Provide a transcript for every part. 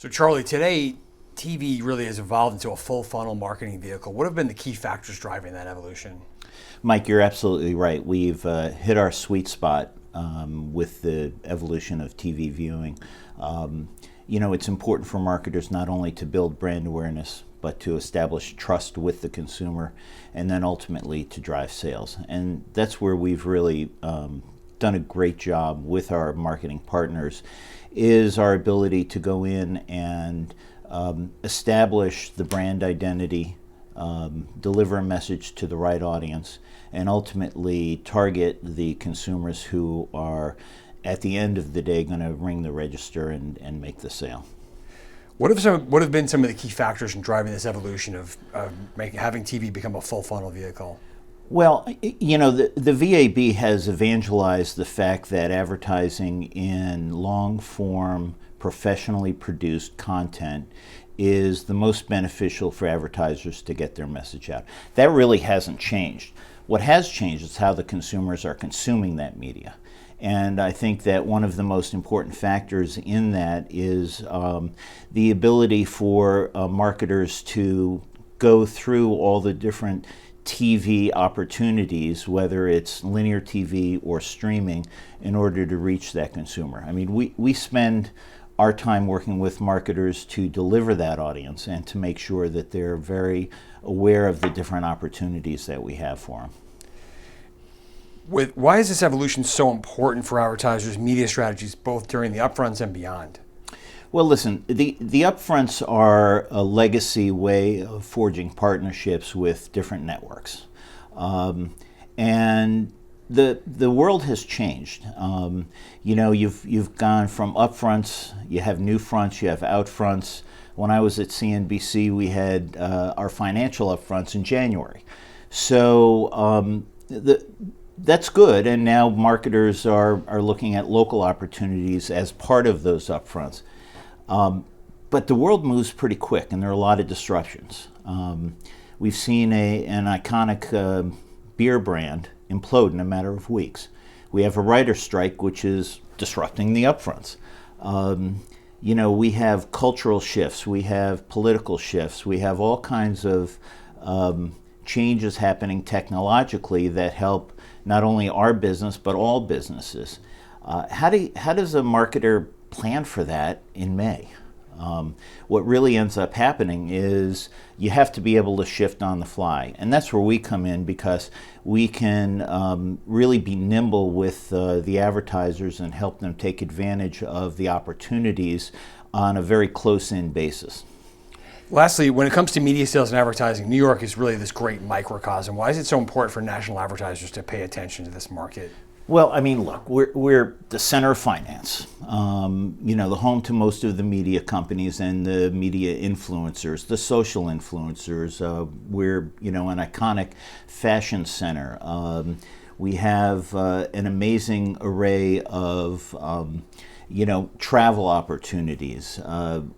So Charlie, today TV really has evolved into a full funnel marketing vehicle. What have been the key factors driving that evolution? Mike, you're absolutely right. We've hit our sweet spot with the evolution of TV viewing. It's important for marketers not only to build brand awareness, but to establish trust with the consumer, and then ultimately to drive sales. And that's where we've really done a great job with our marketing partners, is our ability to go in and establish the brand identity, deliver a message to the right audience, and ultimately target the consumers who are, at the end of the day, going to ring the register and make the sale. What have been some of the key factors in driving this evolution of having TV become a full funnel vehicle? Well, the VAB has evangelized the fact that advertising in long form, professionally produced content is the most beneficial for advertisers to get their message out. That really hasn't changed. What has changed is how the consumers are consuming that media. And I think that one of the most important factors in that is the ability for marketers to go through all the different TV opportunities, whether it's linear TV or streaming, in order to reach that consumer. I mean, we spend our time working with marketers to deliver that audience and to make sure that they're very aware of the different opportunities that we have for them. Why is this evolution so important for advertisers' media strategies, both during the upfronts and beyond? Well, listen, the upfronts are a legacy way of forging partnerships with different networks. And the world has changed. You've gone from upfronts, you have new fronts, you have outfronts. When I was at CNBC, we had our financial upfronts in January. So that's good, and now marketers are looking at local opportunities as part of those upfronts. But the world moves pretty quick, and there are a lot of disruptions. We've seen an iconic beer brand implode in a matter of weeks. We have a writer's strike, which is disrupting the upfronts. We have cultural shifts, we have political shifts, we have all kinds of changes happening technologically that help not only our business, but all businesses. How does a marketer plan for that in May? What really ends up happening is you have to be able to shift on the fly. And that's where we come in, because we can really be nimble with the advertisers and help them take advantage of the opportunities on a very close-in basis. Lastly, when it comes to media sales and advertising, New York is really this great microcosm. Why is it so important for national advertisers to pay attention to this market? Well, I mean, look, we're the center of finance, the home to most of the media companies and the media influencers, the social influencers. We're, an iconic fashion center. We have an amazing array of, travel opportunities.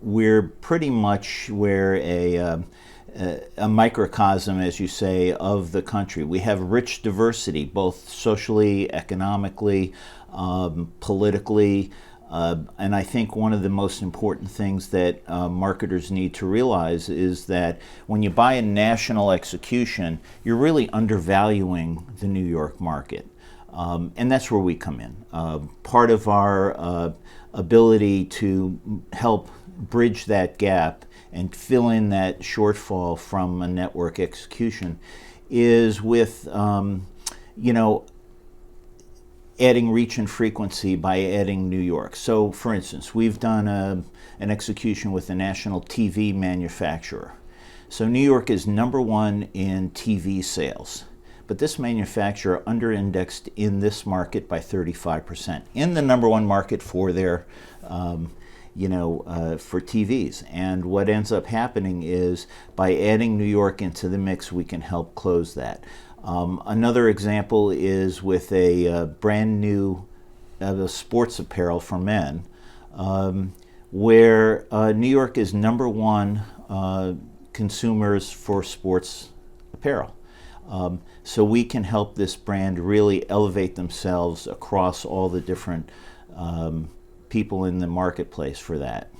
We're pretty much where a microcosm, as you say, of the country. We have rich diversity, both socially, economically, politically, and I think one of the most important things that marketers need to realize is that when you buy a national execution, you're really undervaluing the New York market. And that's where we come in. Part of our ability to help bridge that gap and fill in that shortfall from a network execution is with, adding reach and frequency by adding New York. So, for instance, we've done an execution with a national TV manufacturer. So New York is number one in TV sales. But this manufacturer under-indexed in this market by 35%, in the number one market for their for TVs. And what ends up happening is by adding New York into the mix, we can help close that. Another example is with a brand new sports apparel for men, where New York is number one consumers for sports apparel. So we can help this brand really elevate themselves across all the different people in the marketplace for that.